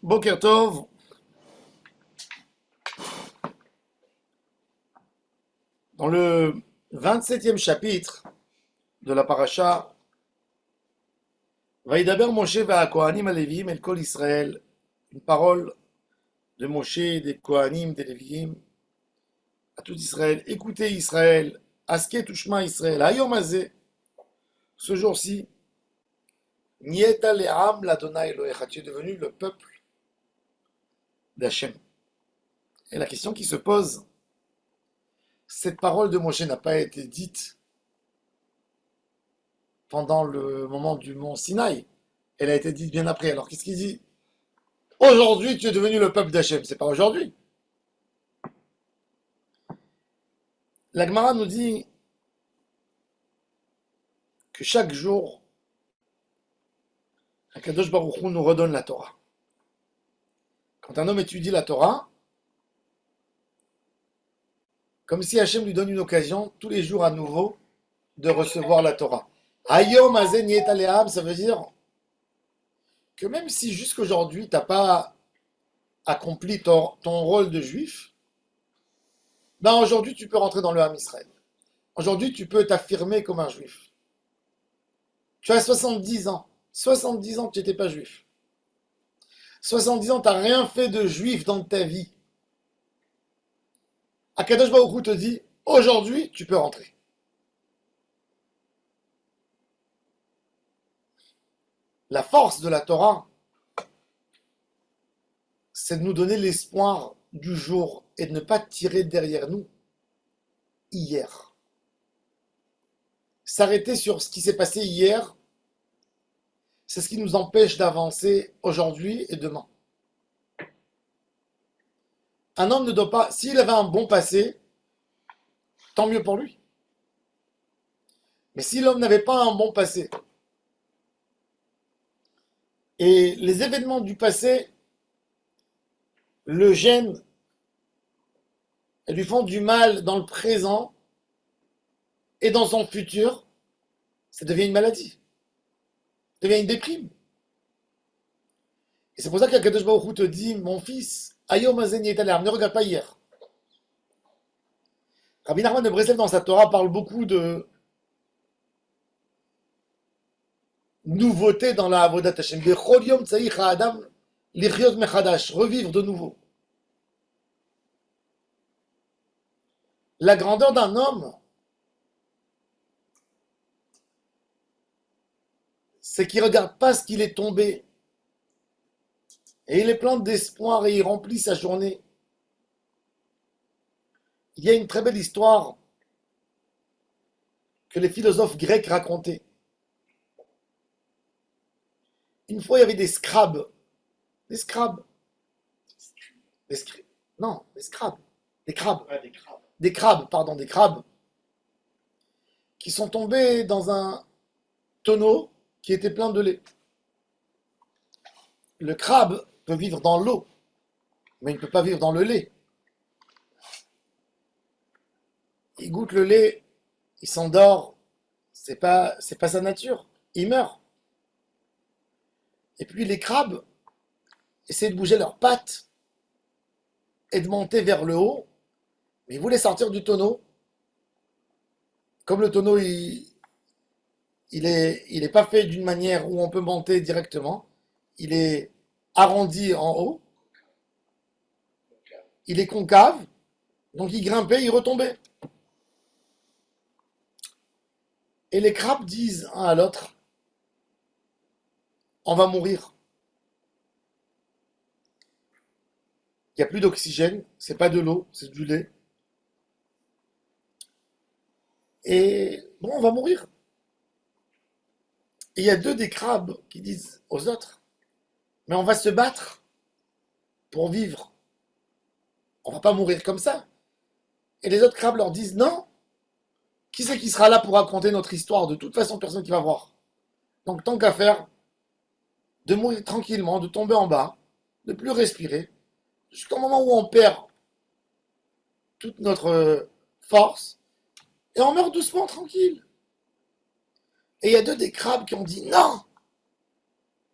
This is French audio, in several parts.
Boker Tov, dans le 27e chapitre de la paracha, Vaïdaber Moshe Kohanim Alevim El Kol Israël, une parole de Moshe, des Kohanim, des Léviim, à tout Israël. Écoutez Israël, Asket Ushma Israël, Hayom Hazeh, ce jour-ci, Nieta Le'am l'Adonai Elohecha, tu es devenu le peuple d'Hachem. Et la question qui se pose, cette parole de Moshe n'a pas été dite pendant le moment du mont Sinaï. Elle a été dite bien après. Alors qu'est-ce qu'il dit? Aujourd'hui, tu es devenu le peuple d'Hachem. C'est pas aujourd'hui. La Gemara nous dit que chaque jour, Akadosh Baruch Hu nous redonne la Torah. Quand un homme étudie la Torah, comme si Hachem lui donne une occasion tous les jours à nouveau de recevoir la Torah. Hayom Hazeh Nieta Le'am, ça veut dire que même si jusqu'aujourd'hui tu n'as pas accompli ton rôle de juif, ben aujourd'hui tu peux rentrer dans le Ham Israël. Aujourd'hui tu peux t'affirmer comme un juif. Tu as 70 ans. 70 ans que tu n'étais pas juif. 70 ans, tu n'as rien fait de juif dans ta vie. Akadosh Baruch Hu te dit, aujourd'hui tu peux rentrer. La force de la Torah, c'est de nous donner l'espoir du jour et de ne pas tirer derrière nous hier. S'arrêter sur ce qui s'est passé hier, c'est ce qui nous empêche d'avancer aujourd'hui et demain. Un homme ne doit pas, s'il avait un bon passé, tant mieux pour lui. Mais si l'homme n'avait pas un bon passé, et les événements du passé le gênent et lui font du mal dans le présent et dans son futur, ça devient une maladie. Ça devient une déprime. Et c'est pour ça qu'Akadosh Baruch Hu te dit, mon fils, Hayom Hazeh Nieta Le'am, ne regarde pas hier. Rabbi Nachman de Breslev dans sa Torah parle beaucoup de nouveauté dans la Avodat Hashem. Bechol yom tzarich ha'adam lichyot mechadash, revivre de nouveau. La grandeur d'un homme, c'est qu'il ne regarde pas ce qu'il est tombé. Et il est plein d'espoir et il remplit sa journée. Il y a une très belle histoire que les philosophes grecs racontaient. Une fois, il y avait des scrabes. Des scrabes. Non, des scrabes. Des crabes. Ouais, des crabes. Des crabes, pardon, des crabes. Qui sont tombés dans un tonneau qui était plein de lait. Le crabe peut vivre dans l'eau, mais il ne peut pas vivre dans le lait. Il goûte le lait, il s'endort, c'est pas sa nature, il meurt. Et puis les crabes essaient de bouger leurs pattes et de monter vers le haut, mais ils voulaient sortir du tonneau. Comme le tonneau, il est pas fait d'une manière où on peut monter directement, il est arrondi en haut, il est concave, donc il grimpait, il retombait. Et les crabes disent un à l'autre, on va mourir. Il n'y a plus d'oxygène, c'est pas de l'eau, c'est du lait. Et bon, on va mourir. Et il y a deux des crabes qui disent aux autres, mais on va se battre pour vivre. On va pas mourir comme ça. Et les autres crabes leur disent, non, qui c'est qui sera là pour raconter notre histoire? De toute façon, personne qui va voir. Donc tant qu'à faire, de mourir tranquillement, de tomber en bas, de plus respirer, jusqu'au moment où on perd toute notre force, et on meurt doucement, tranquille. Et il y a deux des crabes qui ont dit, non,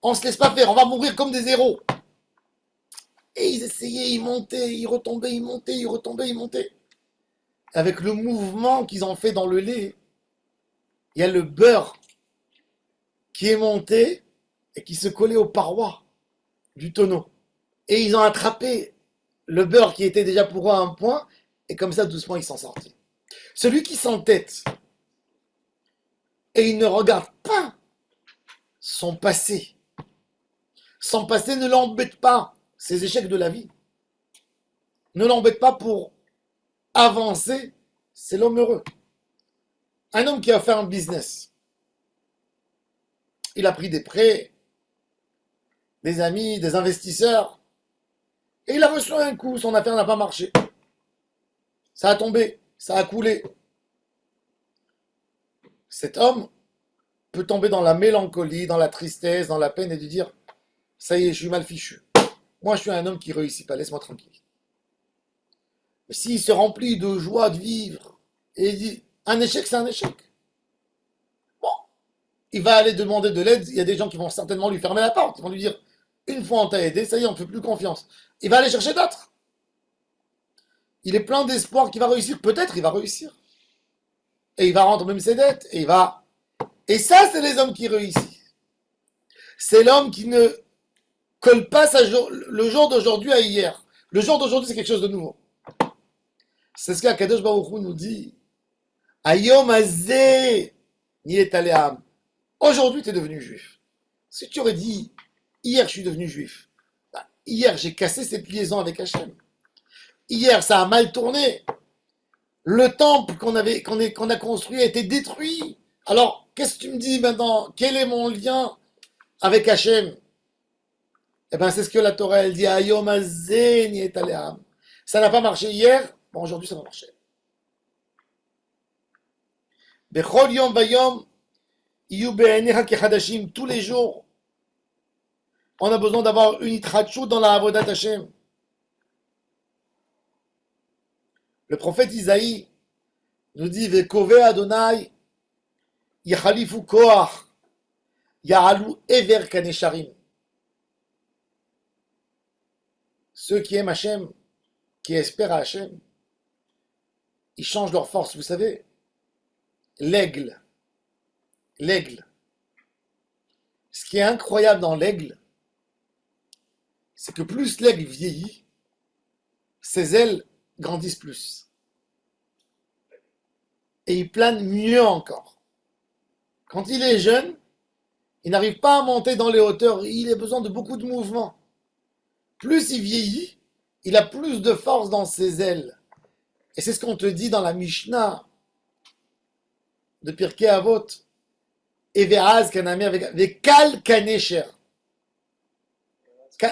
on se laisse pas faire, on va mourir comme des héros. Et ils essayaient, ils montaient, ils retombaient, ils montaient, ils retombaient, ils montaient. Avec le mouvement qu'ils ont fait dans le lait, il y a le beurre qui est monté et qui se collait aux parois du tonneau. Et ils ont attrapé le beurre qui était déjà pour eux à un point, et comme ça, doucement, ils s'en sortent. Celui qui s'entête et il ne regarde pas son passé, son passé ne l'embête pas, ses échecs de la vie, ne l'embête pas pour avancer, c'est l'homme heureux. Un homme qui a fait un business, il a pris des prêts, des amis, des investisseurs, et il a reçu un coup, son affaire n'a pas marché. Ça a tombé, ça a coulé. Cet homme peut tomber dans la mélancolie, dans la tristesse, dans la peine et de dire, ça y est, je suis mal fichu. Moi, je suis un homme qui réussit pas, laisse-moi tranquille. Mais s'il se remplit de joie de vivre et il dit, un échec, c'est un échec. Bon, il va aller demander de l'aide. Il y a des gens qui vont certainement lui fermer la porte. Ils vont lui dire, une fois on t'a aidé, ça y est, on ne fait plus confiance. Il va aller chercher d'autres. Il est plein d'espoir qu'il va réussir. Peut-être il va réussir. Et il va rendre même ses dettes. Et il va. Et ça, c'est les hommes qui réussissent. C'est l'homme qui ne colle pas le jour d'aujourd'hui à hier. Le jour d'aujourd'hui, c'est quelque chose de nouveau. C'est ce qu'Akadosh Baruch Hu nous dit. Ayom Azeh Niyet Aleam. Aujourd'hui, tu es devenu juif. Si tu aurais dit, hier, je suis devenu juif. Bah, hier, j'ai cassé cette liaison avec Hachem. Hier, ça a mal tourné. Le temple qu'on a construit a été détruit. Alors, qu'est-ce que tu me dis maintenant? Quel est mon lien avec Hachem? Eh bien, c'est ce que la Torah, elle dit. Ayom Azeh Niyet Aleam. Ça n'a pas marché hier. Bon, aujourd'hui, ça va marcher. Bechol Yom Bayom, Iyu Be'enecha Kechadashim. Tous les jours, on a besoin d'avoir une itrachut dans la Avodat Hashem. Le prophète Isaïe nous dit Vekove Adonai Yachalifu Koach Ya'alu Ever Kanesharim. Ceux qui aiment Hashem, qui espèrent à Hashem, ils changent leur force. Vous savez, l'aigle, ce qui est incroyable dans l'aigle, c'est que plus l'aigle vieillit, ses ailes grandissent plus. Et il plane mieux encore. Quand il est jeune, il n'arrive pas à monter dans les hauteurs, il a besoin de beaucoup de mouvements. Plus il vieillit, il a plus de force dans ses ailes. Et c'est ce qu'on te dit dans la Mishnah de Pirkei Avot. Et Ve'az Kanami avec Kal Kanesher.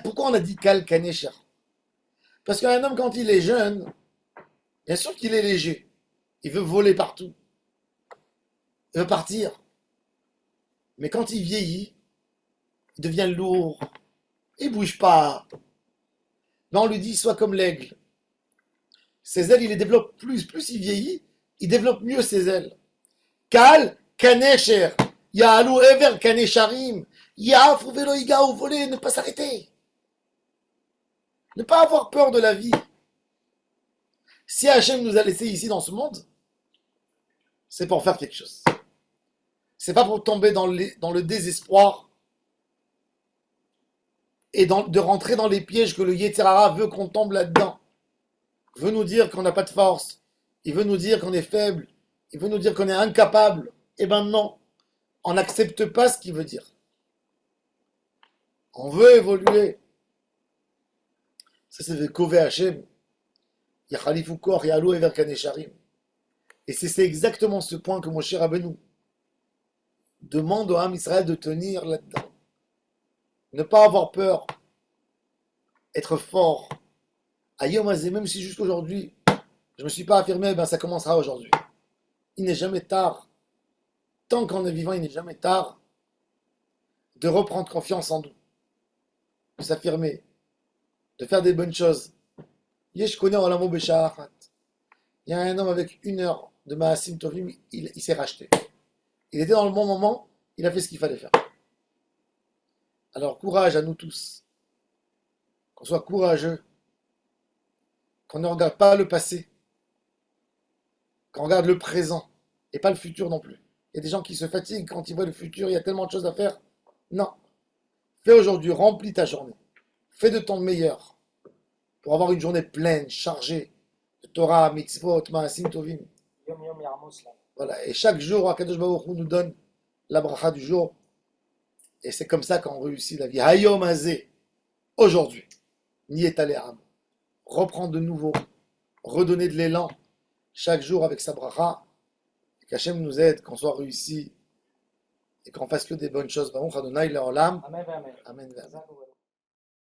Pourquoi on a dit Kal Kanesher? Parce qu'un homme, quand il est jeune, bien sûr qu'il est léger. Il veut voler partout. Il veut partir. Mais quand il vieillit, il devient lourd. Il ne bouge pas. Mais on lui dit, sois comme l'aigle. Ses ailes, il les développe plus. Plus il vieillit, il développe mieux ses ailes. Kal Kanesher. Ya'alu Ever Kanesharim. Ya'afu Velo Iga ou voler, ne pas s'arrêter. Ne pas avoir peur de la vie. Si Hachem nous a laissés ici dans ce monde, c'est pour faire quelque chose. C'est pas pour tomber dans le désespoir et de rentrer dans les pièges que le Yetzer Hara veut qu'on tombe là-dedans. Il veut nous dire qu'on n'a pas de force. Il veut nous dire qu'on est faible. Il veut nous dire qu'on est incapable. Eh ben non, on n'accepte pas ce qu'il veut dire. On veut évoluer. Ça, c'est le Kové Hachem. Yachalifu Kor Ya'alu Ever Kanesharim. Et c'est exactement ce point que mon cher Rabbeinu demande au Ham Israël de tenir là-dedans. Ne pas avoir peur. Être fort. Ayom Azeh, même si jusqu'aujourd'hui, je ne me suis pas affirmé, ben ça commencera aujourd'hui. Il n'est jamais tard. Tant qu'on est vivant, il n'est jamais tard de reprendre confiance en nous. De s'affirmer. De faire des bonnes choses. Je connais Olamo Beshaachat. Il y a un homme avec 1 heure de Maasim Tovim, il s'est racheté. Il était dans le bon moment, il a fait ce qu'il fallait faire. Alors courage à nous tous. qu'on soit courageux, qu'on ne regarde pas le passé, qu'on regarde le présent et pas le futur non plus. Il y a des gens qui se fatiguent quand ils voient le futur, il y a tellement de choses à faire. Non. Fais aujourd'hui, remplis ta journée. Fais de ton meilleur pour avoir une journée pleine, chargée de Torah, mitzvot, ma'asim tovim. Yom Yom Yarmos là. Voilà. Et chaque jour, Akadosh Baruch Hu nous donne la bracha du jour. Et c'est comme ça qu'on réussit la vie. Hayom Hazé, aujourd'hui, Niyet Ale'am. Reprendre de nouveau, redonner de l'élan chaque jour avec sa bracha. Et qu'Hachem nous aide, qu'on soit réussi et qu'on fasse que des bonnes choses. Baruch Adonai Le'olam. Amen, amen. Amen. Zach,